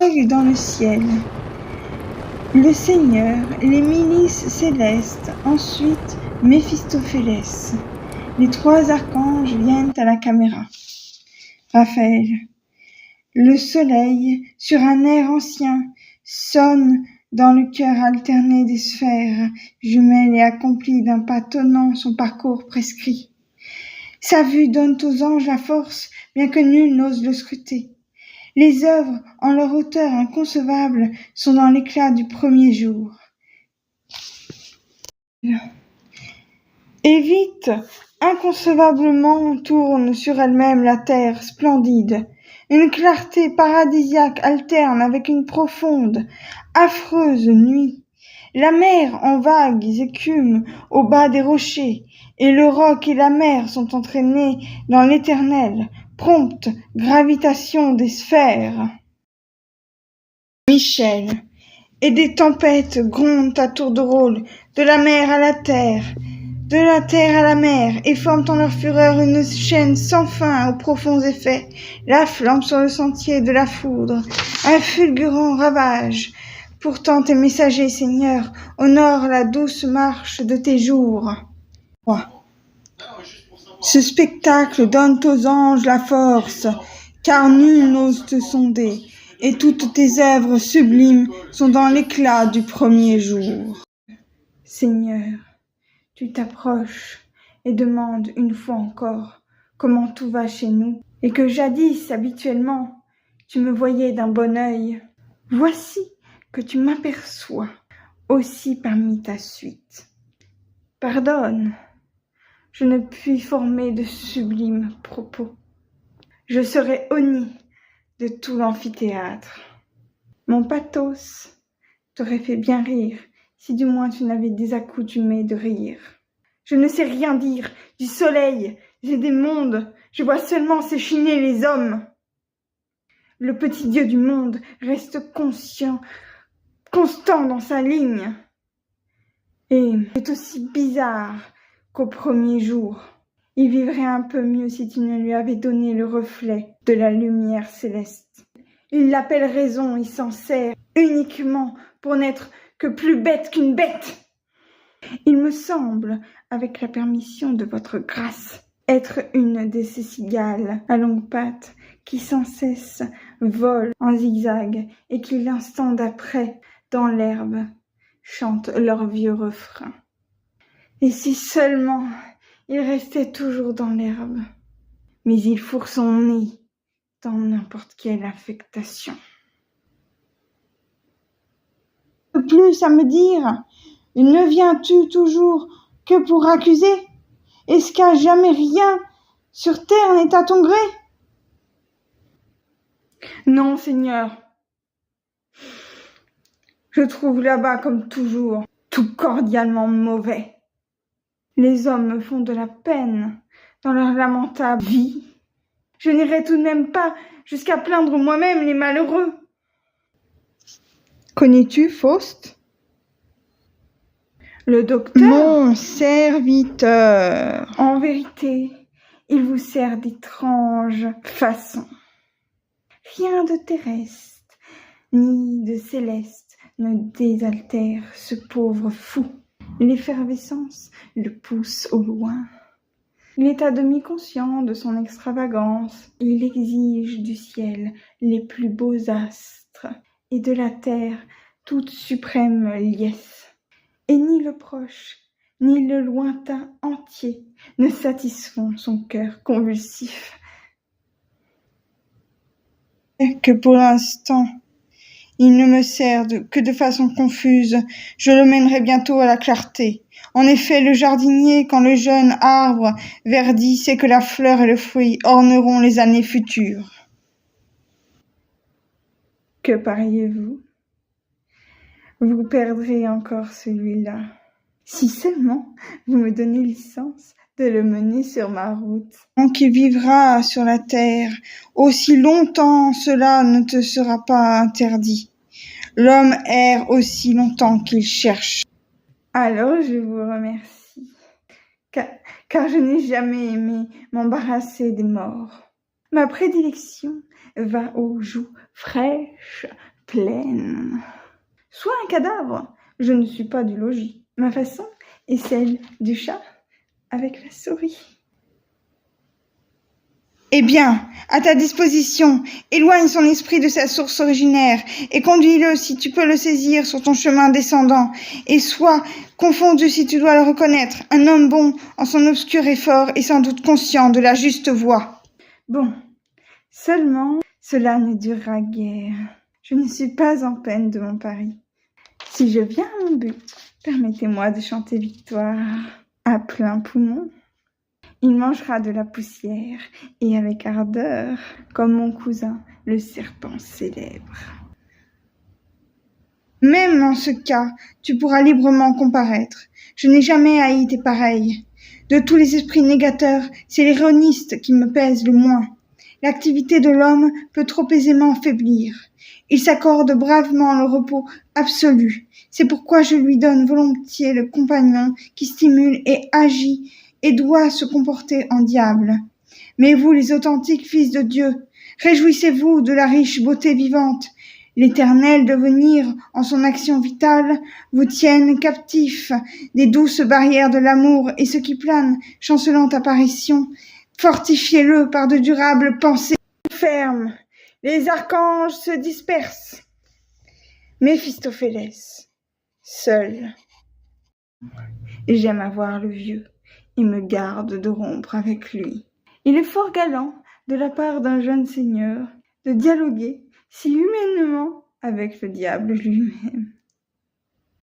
Dans le ciel, le Seigneur, les milices célestes, ensuite Méphistophélès. Les trois archanges viennent à la caméra. Raphaël. Le soleil, sur un air ancien, sonne dans le cœur alterné des sphères, jumelle et accomplie d'un pas tonnant son parcours prescrit. Sa vue donne aux anges la force, bien que nul n'ose le scruter. Les œuvres, en leur hauteur inconcevable, sont dans l'éclat du premier jour. Et vite, inconcevablement, tourne sur elle-même la terre splendide. Une clarté paradisiaque alterne avec une profonde, affreuse nuit. La mer en vagues écume au bas des rochers, et le roc et la mer sont entraînés dans l'éternelle, prompte gravitation des sphères. Michel. Et des tempêtes grondent à tour de rôle, de la mer à la terre, de la terre à la mer, et forment en leur fureur une chaîne sans fin aux profonds effets. La flamme sur le sentier de la foudre, un fulgurant ravage. Pourtant tes messagers, Seigneur, honorent la douce marche de tes jours. Ce spectacle donne aux anges la force, car nul n'ose te sonder, et toutes tes œuvres sublimes sont dans l'éclat du premier jour. Seigneur, tu t'approches et demandes une fois encore comment tout va chez nous, et que jadis, habituellement, tu me voyais d'un bon œil. Voici que tu m'aperçois aussi parmi ta suite. Pardonne, je ne puis former de sublimes propos. Je serais honni de tout l'amphithéâtre. Mon pathos t'aurait fait bien rire, si du moins tu n'avais désaccoutumé de rire. Je ne sais rien dire du soleil, j'ai des mondes, je vois seulement s'échiner les hommes. Le petit Dieu du monde reste constant dans sa ligne, et est aussi bizarre qu'au premier jour. Il vivrait un peu mieux si tu ne lui avais donné le reflet de la lumière céleste. Il l'appelle raison et s'en sert uniquement pour n'être que plus bête qu'une bête. Il me semble, avec la permission de votre grâce, être une de ces cigales à longues pattes qui sans cesse volent en zigzag et qui l'instant d'après, dans l'herbe, chantent leur vieux refrain. Et si seulement il restait toujours dans l'herbe, mais il fourre son nez dans n'importe quelle affectation. De plus à me dire, ne viens-tu toujours que pour accuser? Est-ce qu'à jamais rien sur terre n'est à ton gré? Non, Seigneur. Je trouve là-bas, comme toujours, tout cordialement mauvais. Les hommes me font de la peine dans leur lamentable vie. Je n'irai tout de même pas jusqu'à plaindre moi-même les malheureux. Connais-tu Faust? Le docteur? Mon serviteur. En vérité, il vous sert d'étranges façons. Rien de terrestre, ni de céleste ne désaltère ce pauvre fou. L'effervescence le pousse au loin. Il est à demi conscient de son extravagance. Il exige du ciel les plus beaux astres et de la terre toute suprême liesse. Et ni le proche, ni le lointain entier ne satisfont son cœur convulsif. Que pour l'instant, il ne me sert que de façon confuse, je le mènerai bientôt à la clarté. En effet, le jardinier, quand le jeune arbre verdit, sait que la fleur et le fruit orneront les années futures. Que pariez-vous? Vous perdrez encore celui-là. Si seulement vous me donnez licence de le mener sur ma route. Tant qu'il vivra sur la terre, aussi longtemps cela ne te sera pas interdit. L'homme erre aussi longtemps qu'il cherche. Alors je vous remercie, car je n'ai jamais aimé m'embarrasser des morts. Ma prédilection va aux joues fraîches, pleine. Soit un cadavre, je ne suis pas du logis. Ma façon est celle du chat avec la souris. Eh bien, à ta disposition, éloigne son esprit de sa source originaire et conduis-le si tu peux le saisir sur ton chemin descendant et sois confondu si tu dois le reconnaître, un homme bon en son obscur effort et sans doute conscient de la juste voie. Bon, seulement cela ne durera guère. Je ne suis pas en peine de mon pari. Si je viens à mon but, permettez-moi de chanter victoire à plein poumon. Il mangera de la poussière et avec ardeur, comme mon cousin, le serpent célèbre. Même en ce cas, tu pourras librement comparaître. Je n'ai jamais haï tes pareils. De tous les esprits négateurs, c'est l'ironiste qui me pèse le moins. L'activité de l'homme peut trop aisément faiblir. Il s'accorde bravement le repos absolu. C'est pourquoi je lui donne volontiers le compagnon qui stimule et agit et doit se comporter en diable. Mais vous, les authentiques fils de Dieu, réjouissez-vous de la riche beauté vivante. L'éternel devenir, en son action vitale, vous tienne captifs des douces barrières de l'amour et ce qui plane, chancelante apparition, fortifiez-le par de durables pensées fermes. Les archanges se dispersent. Méphistophélès, seul. J'aime avoir le vieux et me garde de rompre avec lui. Il est fort galant, de la part d'un jeune seigneur, de dialoguer si humainement avec le diable lui-même.